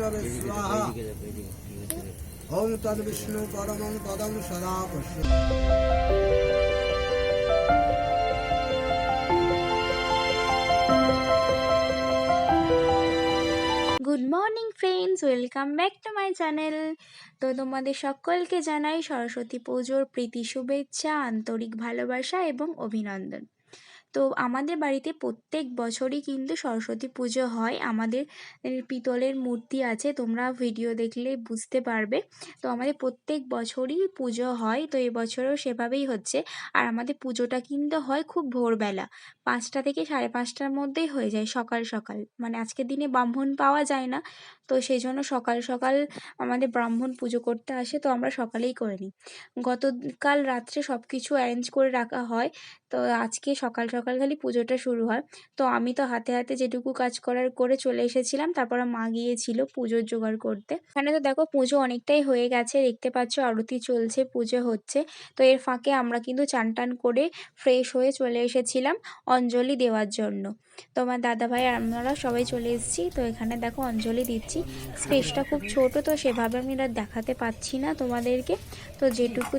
विष्णवे स्वाहा। ओम तद विष्णु परमं पदं सदा पश्य। Good morning friends, welcome back to my channel. তো তোমাদের সকলকে জানাই সরস্বতী পুজোর প্রীতি শুভেচ্ছা, আন্তরিক ভালোবাসা এবং অভিনন্দন। তো আমাদের বাড়িতে প্রত্যেক বছরই কিন্তু সরস্বতী পুজো হয়। আমাদের পিতলের মূর্তি আছে, তোমরা ভিডিও দেখলে বুঝতে পারবে। তো আমাদের প্রত্যেক বছরই পুজো হয়, তো এবছরও সেভাবেই হচ্ছে। আর আমাদের পুজোটা কিন্তু হয় খুব ভোরবেলা, 5টা থেকে 5:30টার মধ্যেই হয়ে যায়, সকাল সকাল। মানে আজকের দিনে ব্রাহ্মণ পাওয়া যায় না, তো সেই জন্য সকাল সকাল আমাদের ব্রাহ্মণ পুজো করতে আসে, তো আমরা সকালেই করে নিই। গতকাল রাত্রে সব কিছু অ্যারেঞ্জ করে রাখা হয়, তো আজকে সকাল সকাল খালি পুজোটা শুরু হয়। তো আমি তো হাতে হাতে যেটুকু কাজ করার করে চলে এসেছিলাম, তারপরে মা গিয়েছিল পুজোর জোগাড় করতে। এখানে তো দেখো পুজো অনেকটাই হয়ে গেছে, দেখতে পাচ্ছ আরতি চলছে, পুজো হচ্ছে। তো এর ফাঁকে আমরা কিন্তু চান টান করে ফ্রেশ হয়ে চলে এসেছিলাম অঞ্জলি দেওয়ার জন্য। তো আমার দাদাভাই আর আমরা সবাই চলে এসেছি। তো এখানে দেখো অঞ্জলি দিচ্ছি। স্পেসটা খুব ছোট, তো সেভাবে আমি আর দেখাতে পাচ্ছি না তোমাদেরকে। তো যেটুকু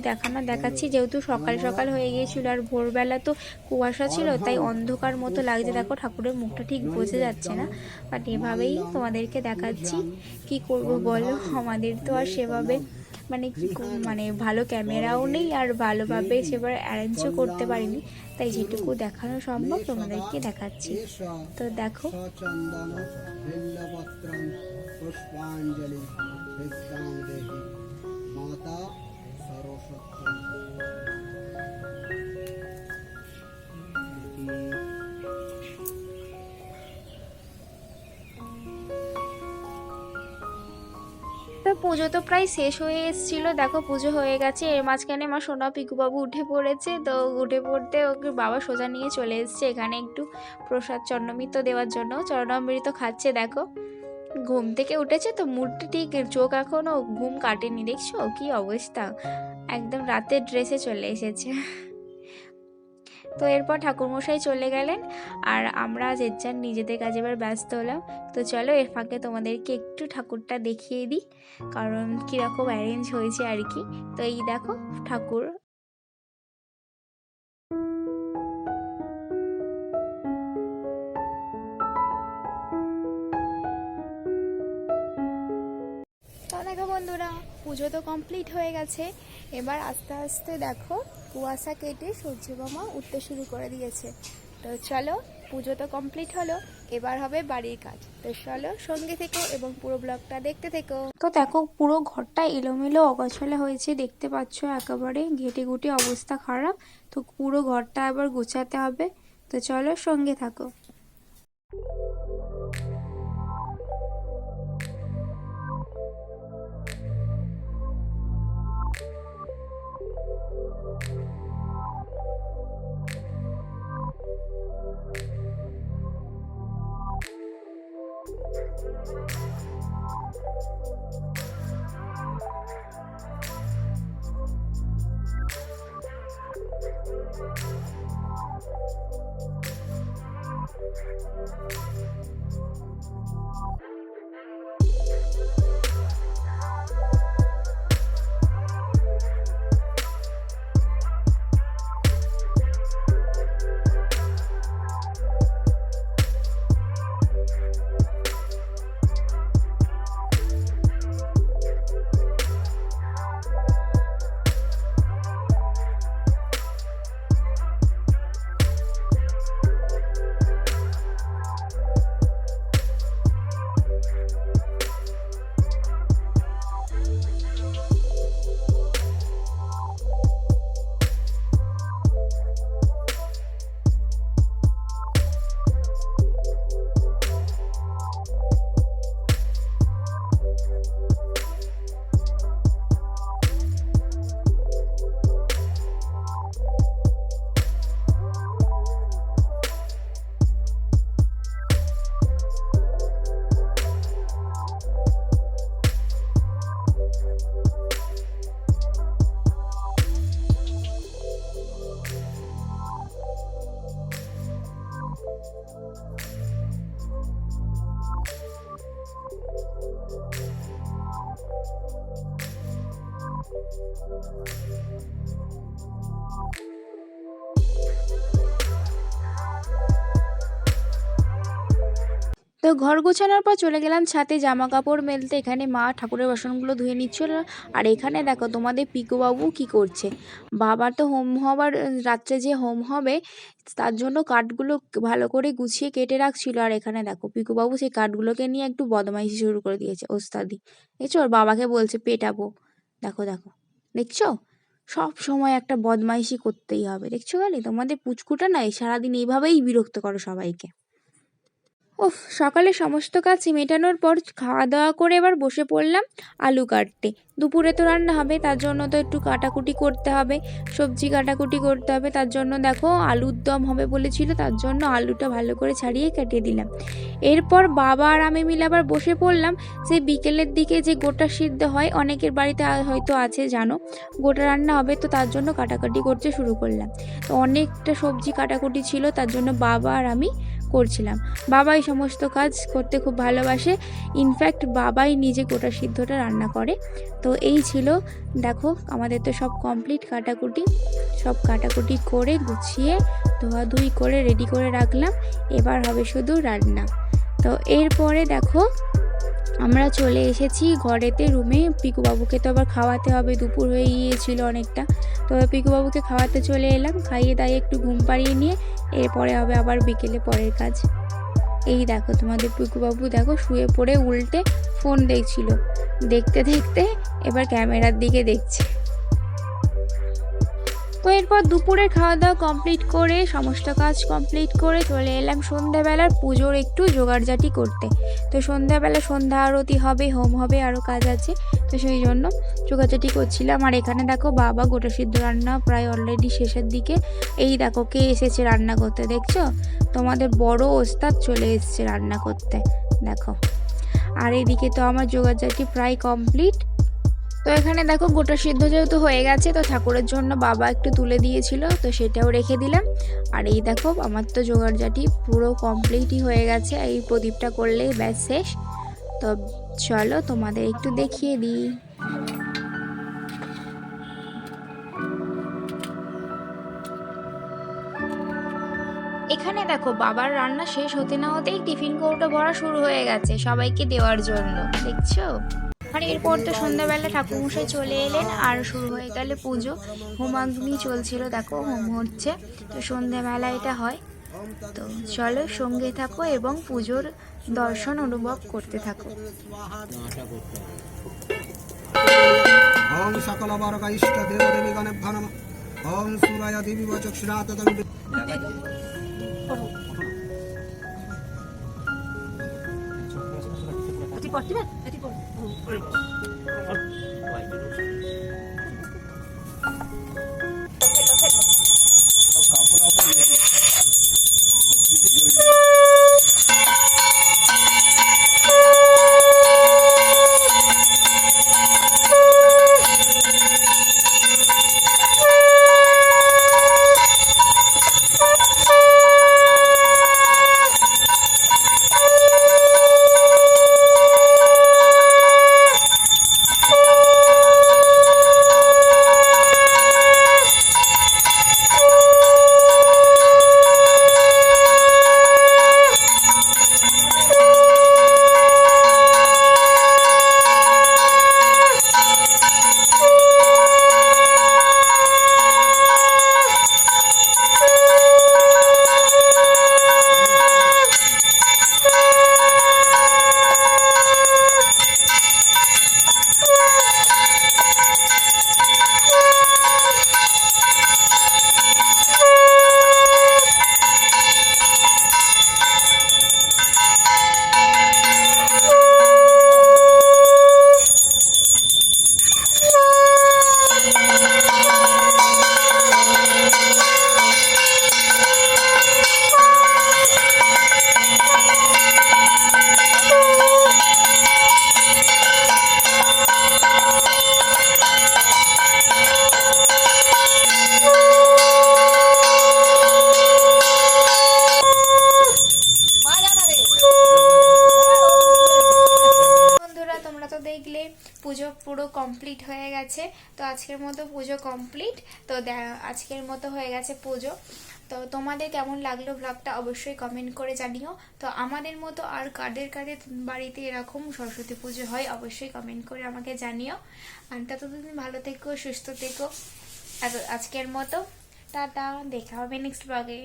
দেখাচ্ছি, যেহেতু সকাল সকাল হয়ে গিয়েছিল আর ভোরবেলা তো কুয়াশা ছিল, তাই অন্ধকার মতো লাগছে। দেখো ঠাকুরের মুখটা ঠিক বোঝা যাচ্ছে না, বাট এভাবেই তোমাদেরকে দেখাচ্ছি। কি করব বলো, আমাদের তো আর সেভাবে মানে ভালো ক্যামেরাও নেই, আর ভালোভাবে সেবার অ্যারেঞ্জও করতে পারিনি, তাই যেটুকু দেখানো সম্ভব তোমাদেরকে দেখাচ্ছি। তো দেখো पुष्पांजलि विद्यां देहि माता सरस्वती। তো পুজো তো প্রায় শেষ হয়ে এসেছিলো। দেখো পুজো হয়ে গেছে, এর মাঝখানে আমার সোনা পিকুবাবু উঠে পড়েছে। তো উঠে পড়তে ওকে বাবা সোজা নিয়ে চলে এসেছে এখানে একটু প্রসাদ চরণামৃত দেওয়ার জন্য। চরণামৃত খাচ্ছে। দেখো ঘুম থেকে উঠেছে তো মুডটা ঠিক, চোখ এখনো ঘুম কাটেনি, দেখছো কি অবস্থা, একদম রাতের ড্রেসে চলে এসেছে। তো এরপর ঠাকুরমশাই চলে গেলেন, আর আমরা যে যার নিজেদের কাজে এবার ব্যস্ত হলাম। তো চলো এর ফাঁকে তোমাদেরকে একটু ঠাকুরটা দেখিয়ে দিই, কারণ কীরকম অ্যারেঞ্জ হয়েছে আর কি। তো এই দেখো ঠাকুর। তো দেখো বন্ধুরা, পুজো তো কমপ্লিট হয়ে গেছে। এবার আস্তে আস্তে দেখো কুয়াশা কেটে সূর্যমামা উঠতে শুরু করে দিয়েছে। তো চলো, পুজো তো কমপ্লিট হলো, এবার হবে বাড়ির কাজ। তো চলো সঙ্গে থেকো এবং পুরো ব্লগটা দেখতে থেকো। তো দেখো পুরো ঘরটা এলোমেলো অগোছালো হয়েছে, দেখতে পাচ্ছ একেবারে ঘেটে ঘুটে অবস্থা খারাপ। তো পুরো ঘরটা আবার গোছাতে হবে, তো চলো সঙ্গে থাকো। তো ঘর গোছানোর পর চলে গেলাম ছাদে জামা কাপড় মেলতে। এখানে মা ঠাকুরের বাসনগুলো ধুয়ে নিচ্ছিল। আর এখানে দেখো তোমাদের পিকুবাবু কি করছে। বাবার তো হোম হবার রাত্রে যে হোম হবে তার জন্য কাঠগুলো ভালো করে গুছিয়ে কেটে রাখছিল। আর এখানে দেখো পিকুবাবু সেই কাঠগুলোকে নিয়ে একটু বদমাইশি শুরু করে দিয়েছে, ওস্তাদি। দেখছো ওর বাবাকে বলছে পেটাবো। দেখো দেখো, দেখছো সব সময় একটা বদমাইশি করতেই হবে। দেখছো খালি তোমাদের পুচকুটা না সারাদিন এইভাবেই বিরক্ত করো সবাইকে। উফ, সকালে সমস্ত কাজ মেটানোর পর খাওয়া দাওয়া করে এবার বসে পড়লাম আলু কাটতে। দুপুরে তো রান্না হবে, তার জন্য তো একটু কাটাকুটি করতে হবে, সবজি কাটাকুটি করতে হবে। তার জন্য দেখো আলুর দম হবে বলেছিল, তার জন্য আলুটা ভালো করে ছাড়িয়ে কেটে দিলাম। এরপর বাবা আর আমি মিলে আবার বসে পড়লাম সেই বিকেলের দিকে যে গোটা সিদ্ধ হয়, অনেকের বাড়িতে হয়তো আছে জানো, গোটা রান্না হবে, তো তার জন্য কাটাকাটি করতে শুরু করলাম। তো অনেকটা সবজি কাটাকুটি ছিল, তার জন্য বাবা আর আমি করছিলাম। বাবাই সমস্ত কাজ করতে খুব ভালোবাসে, ইনফ্যাক্ট বাবাই নিজে গোটা সিদ্ধটা রান্না করে। তো এই ছিল, দেখো আমাদের তো সব কমপ্লিট কাটাকুটি, সব কাটাকুটি করে গুছিয়ে ধোয়াধুয়ি করে রেডি করে রাখলাম। এবার হবে শুধু রান্না। তো এরপরে দেখো আমরা চলে এসেছি ঘরেতে, রুমে। পিকুবাবুকে তো আবার খাওয়াতে হবে, দুপুর হয়ে গিয়েছিল অনেকটা। তো পিকুবাবুকে খাওয়াতে চলে এলাম, খাইয়ে দাইয়ে একটু ঘুম পাড়িয়ে নিয়ে এরপরে হবে আবার বিকেলে পরের কাজ। এই দেখো তোমাদের পিকুবাবু দেখো শুয়ে পড়ে উল্টে ফোন দেখছিল, দেখতে দেখতে এবার ক্যামেরার দিকে দেখছে। তো এরপর দুপুরের খাওয়া দাওয়া কমপ্লিট করে সমস্ত কাজ কমপ্লিট করে চলে এলাম সন্ধ্যাবেলার পুজোর একটু জোগাড়জাটি করতে। তো সন্ধ্যাবেলা সন্ধ্যা আরতি হবে, হোম হবে, আরও কাজ আছে, তো সেই জন্য জোগাড়জাটি করছিলাম। আর এখানে দেখো বাবা গোটা সিদ্ধ রান্না প্রায় অলরেডি শেষের দিকে। এই দেখো কে এসেছে রান্না করতে, দেখছো তোমাদের বড় ওস্তাদ চলে এসেছে রান্না করতে, দেখো। আর এইদিকে তো আমার জোগাড়জাটি প্রায় কমপ্লিট। তো এখানে দেখো গোটা সিদ্ধ যেহেতু হয়ে গেছে, তো ঠাকুরের জন্য বাবা একটু তুলে দিয়েছিল, তো সেটাও রেখে দিলাম। আর এই দেখো আমার তো জোগাড়জাটি পুরো কমপ্লিটই হয়ে গেছে, এই প্রদীপটা করলেই ব্যাস শেষ। তো চলো তোমাদের একটু দেখিয়ে দিই। এখানে দেখো বাবার রান্না শেষ হতে না হতেই টিফিন কৌটো ভরা শুরু হয়ে গেছে সবাইকে দেওয়ার জন্য, দেখছো। আর এরপর তো সন্ধ্যাবেলা ঠাকুরমশাই চলে এলেন আর শুরু হয়ে গেল পুজো। হোমাগ্নি চলছিল, দেখো হোম হচ্ছে, তো সন্ধ্যাবেলা এটা হয়। তো চলো সঙ্গে থাকো এবং পুজোর দর্শন অনুভব করতে থাকো। ওম সকল বরক ইষ্ট দেবদেবী গণেভ্যো নমঃ। ওম সূরায় দেবী বচক্ষুরাততং পুরো কমপ্লিট হয়ে গেছে। তো আজকের মতো পুজো কমপ্লিট। তো আজকের মতো হয়ে গেছে পুজো। তো তোমাদের কেমন লাগলো ব্লগটা অবশ্যই কমেন্ট করে জানিও। তো আমাদের মতো আর কাদের কাদের বাড়িতে এরকম সরস্বতী পুজো হয় অবশ্যই কমেন্ট করে আমাকে জানিও। আর ততদিন ভালো থেকো, সুস্থ থেকো। আজকের মতো টাটা, দেখা হবে নেক্সট ব্লগে।